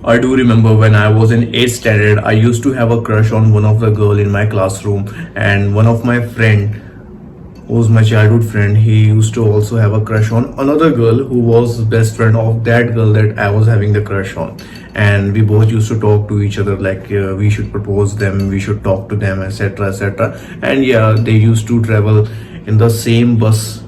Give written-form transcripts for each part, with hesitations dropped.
I do remember when I was in 8th standard, I used to have a crush on one of the girl in my classroom, and one of my friend, who was my childhood friend, he used to also have a crush on another girl who was best friend of that girl that I was having the crush on. And we both used to talk to each other like we should propose them, we should talk to them, etc., etc. And yeah, they used to travel in the same bus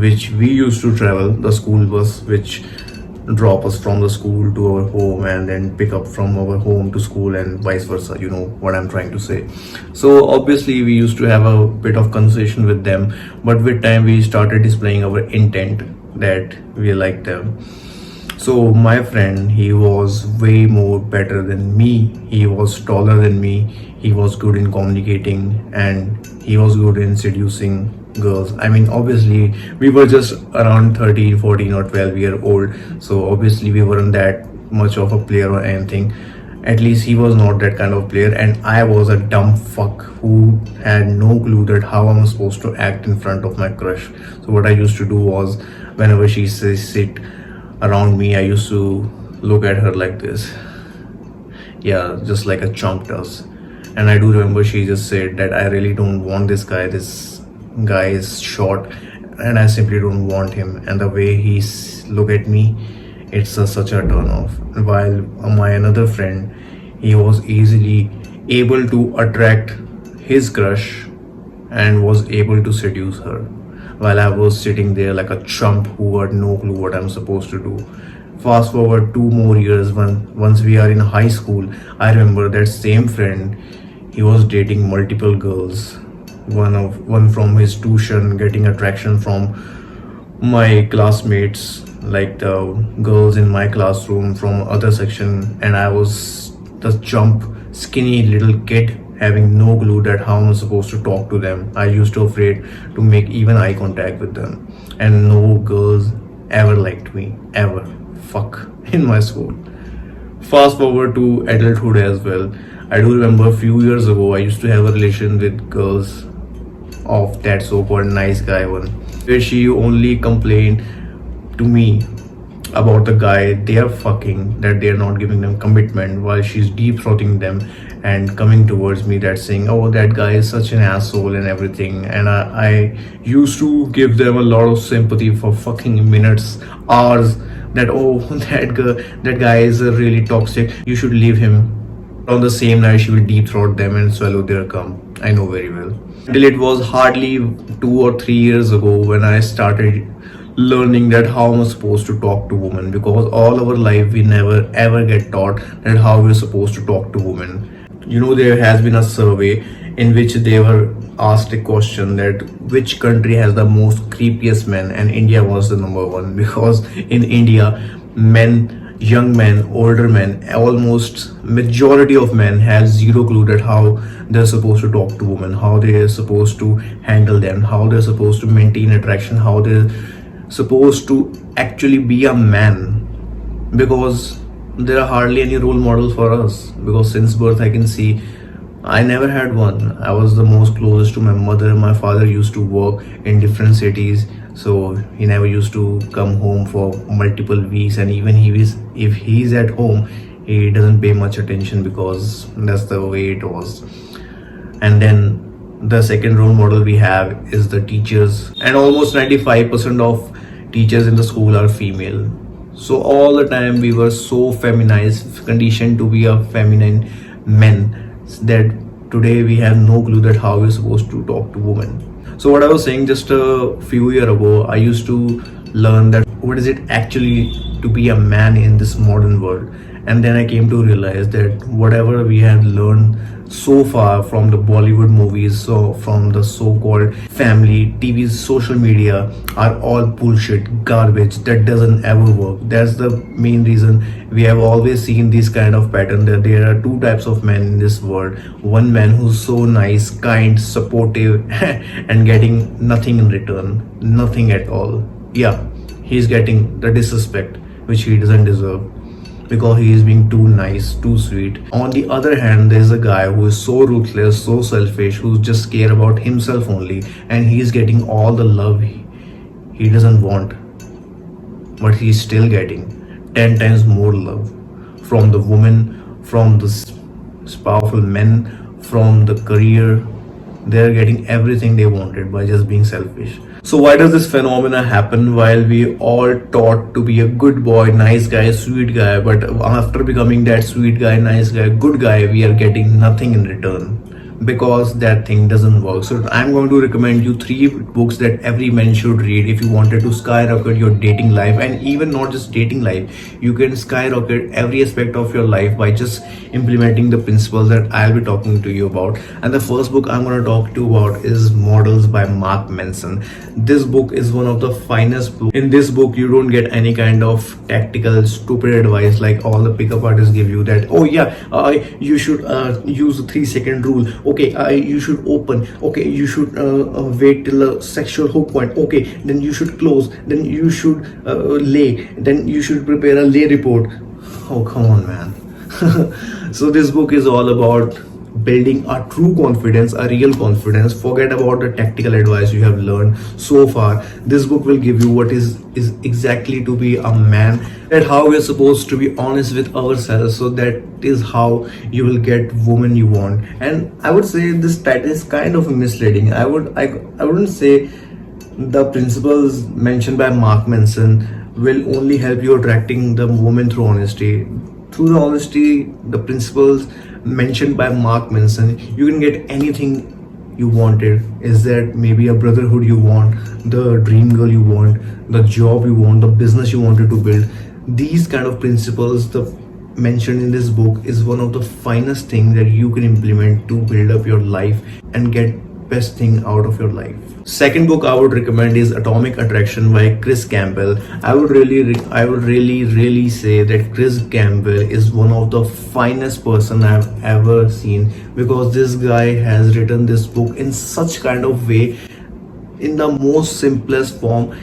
which we used to travel, the school bus, which drop us from the school to our home and then pick up from our home to school and vice versa. You know what I'm trying to say. So obviously we used to have a bit of conversation with them, but with time we started displaying our intent that we like them. So my friend, he was way more better than me. He was taller than me. He was good in communicating and he was good in seducing girls. I mean, obviously we were just around 13, 14 or 12-year old. So obviously we weren't that much of a player or anything. At least he was not that kind of player, and I was a dumb fuck who had no clue that how I'm supposed to act in front of my crush. So what I used to do was, whenever she says sit around me, I used to look at her like this. Yeah, just like a chump does. And I do remember she just said that I really don't want this guy. This guy is short and I simply don't want him. And the way he look at me, it's such a turn off. While my another friend, he was easily able to attract his crush and was able to seduce her, while I was sitting there like a chump who had no clue what I'm supposed to do. Fast forward 2 more years, once we are in high school, I remember that same friend, he was dating multiple girls. One from his tuition, getting attraction from my classmates, like the girls in my classroom from other section, and I was the chump, skinny little kid having no clue that how I'm supposed to talk to them. I used to afraid to make even eye contact with them, and no girls ever liked me, ever. Fuck, in my school. Fast forward to adulthood as well. I do remember a few years ago I used to have a relation with girls of that so-called nice guy one, where she only complained to me about the guy they are fucking, that they are not giving them commitment, while she's deep throating them and coming towards me, that saying, oh, that guy is such an asshole and everything. And I used to give them a lot of sympathy for fucking minutes, hours, that oh, that guy is really toxic, you should leave him. On the same night she will deep throat them and swallow their cum. I know very well. Until it was hardly 2 or 3 years ago when I started learning that how I'm supposed to talk to women, because all our life we never ever get taught that how we're supposed to talk to women. You know, there has been a survey in which they were asked a question that which country has the most creepiest men, and India was the number one, because in India, men, young men, older men, almost majority of men have zero clue that how they're supposed to talk to women, how they're supposed to handle them, how they're supposed to maintain attraction, how they're supposed to actually be a man, because there are hardly any role models for us. Because since birth I can see I never had one. I was the most closest to my mother. My father used to work in different cities, so he never used to come home for multiple weeks, and even if he's at home, he doesn't pay much attention because that's the way it was. And then the second role model we have is the teachers, and almost 95% of teachers in the school are female. So all the time we were so feminized, conditioned to be a feminine men, that today we have no clue that how we're supposed to talk to women. So what I was saying, just a few years ago I used to learn that what is it actually to be a man in this modern world. And then I came to realize that whatever we have learned so far from the Bollywood movies, so from the so-called family, TV, social media, are all bullshit, garbage that doesn't ever work. That's the main reason we have always seen this kind of pattern, that there are two types of men in this world. One man who's so nice, kind, supportive and getting nothing in return, nothing at all. Yeah, he's getting the disrespect which he doesn't deserve, because he is being too nice, too sweet. On the other hand, there's a guy who is so ruthless, so selfish, who just care about himself only, and he's getting all the love he doesn't want, but he's still getting 10 times more love from the woman, from the powerful men, from the career. They're getting everything they wanted by just being selfish. So why does this phenomena happen while we all taught to be a good boy, nice guy, sweet guy, but after becoming that sweet guy, nice guy, good guy, we are getting nothing in return? Because that thing doesn't work. So I'm going to recommend you 3 books that every man should read if you wanted to skyrocket your dating life, and even not just dating life, you can skyrocket every aspect of your life by just implementing the principles that I'll be talking to you about. And the first book I'm going to talk to you about is Models by Mark Manson. This book is one of the finest books. In this book, you don't get any kind of tactical stupid advice like all the pickup artists give you, that oh yeah, you should use the 3-second rule. Okay, you should open. Okay, you should wait till a sexual hook point. Okay, then you should close. Then you should lay. Then you should prepare a lay report. Oh, come on, man. So this book is all about building a true confidence, a real confidence. Forget about the tactical advice you have learned so far. This book will give you what is exactly to be a man, that how we're supposed to be honest with ourselves, so that is how you will get woman you want. And I would say this title is kind of misleading. I wouldn't say the principles mentioned by Mark Manson will only help you attracting the woman through honesty. Through the honesty, the principles mentioned by Mark Manson, you can get anything you wanted. Is that maybe a brotherhood you want, the dream girl you want, the job you want, the business you wanted to build? These kind of principles, the mentioned in this book, is one of the finest things that you can implement to build up your life and get best thing out of your life. Second book I would recommend is Atomic Attraction by Chris Campbell. I would really say that Chris Campbell is one of the finest person I've ever seen, because this guy has written this book in such kind of way, in the most simplest form.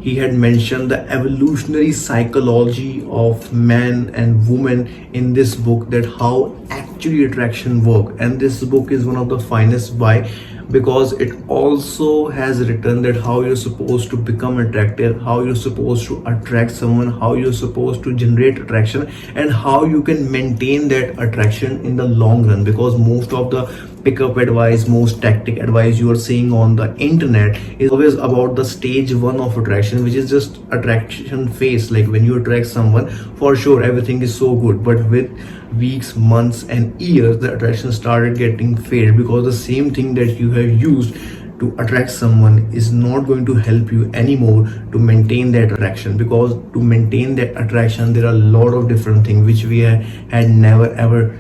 He had mentioned the evolutionary psychology of man and woman in this book, that how actually attraction work. And this book is one of the finest. Why? Because it also has written that how you're supposed to become attractive, how you're supposed to attract someone, how you're supposed to generate attraction, and how you can maintain that attraction in the long run. Because most of the pickup advice, most tactic advice you are seeing on the internet is always about the stage 1 of attraction, which is just attraction phase. Like when you attract someone, for sure everything is so good, but with weeks, months and years, the attraction started getting faded, because the same thing that you have used to attract someone is not going to help you anymore to maintain that attraction. Because to maintain that attraction, there are a lot of different things which we had never ever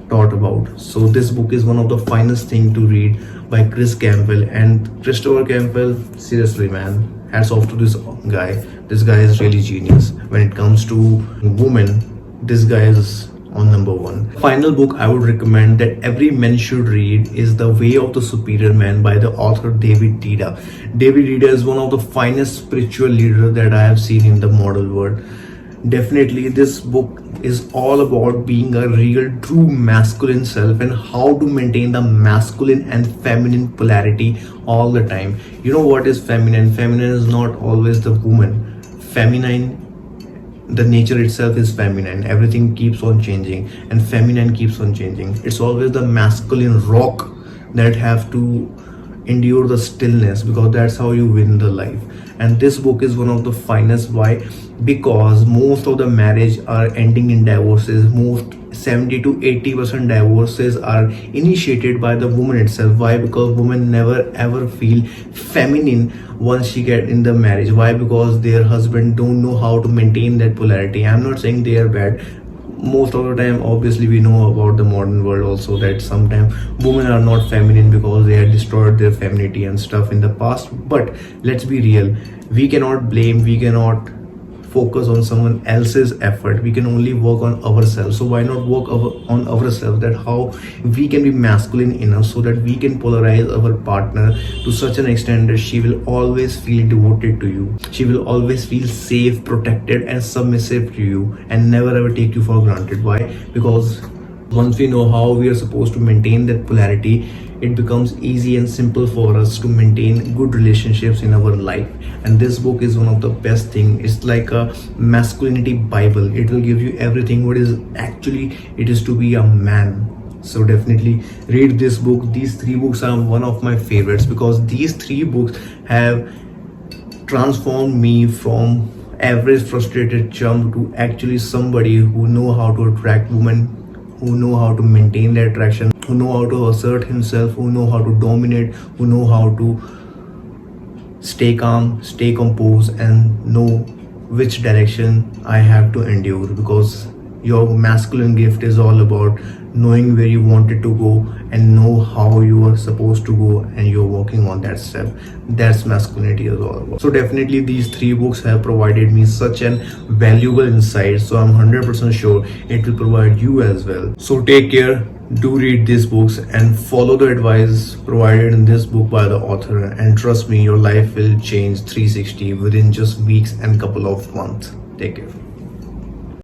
taught about. So this book is one of the finest thing to read by Chris Campbell. And Christopher Campbell, seriously man, hats off to this guy. This guy is really genius. When it comes to women, this guy is on number 1. Final book I would recommend that every man should read is The Way of the Superior Man by the author David Dida. David Dida is one of the finest spiritual leaders that I have seen in the modern world. Definitely this book is all about being a real true masculine self, and how to maintain the masculine and feminine polarity all the time. You know what is feminine? Feminine is not always the woman. Feminine, the nature itself is feminine. Everything keeps on changing, and feminine keeps on changing. It's always the masculine rock that have to endure the stillness, because that's how you win the life. And this book is one of the finest. Why? Because most of the marriage are ending in divorces. Most 70 to 80% divorces are initiated by the woman itself. Why? Because women never ever feel feminine once she get in the marriage. Why? Because their husband don't know how to maintain that polarity. I'm not saying they are bad. Most of the time, obviously, we know about the modern world also that sometimes women are not feminine because they had destroyed their femininity and stuff in the past. But let's be real, we cannot blame, we cannot focus on someone else's effort. We can only work on ourselves. So why not work on ourselves, that how we can be masculine enough so that we can polarize our partner to such an extent that she will always feel devoted to you. She will always feel safe, protected and submissive to you, and never ever take you for granted. Why? Because once we know how we are supposed to maintain that polarity, it becomes easy and simple for us to maintain good relationships in our life. And this book is one of the best thing. It's like a masculinity bible. It will give you everything what is actually it is to be a man. So definitely read this book. These three books are one of my favorites because these three books have transformed me from average frustrated chump to actually somebody who know how to attract women, who know how to maintain their attraction, who know how to assert himself, who know how to dominate, who know how to stay calm, stay composed, and know which direction I have to endure. Because your masculine gift is all about knowing where you wanted to go and know how you are supposed to go, and you're working on that step. That's masculinity is all about. So definitely these three books have provided me such an valuable insight, so I'm 100% sure it will provide you as well. So take care, do read these books and follow the advice provided in this book by the author, and trust me, your life will change 360 within just weeks and couple of months. Take care.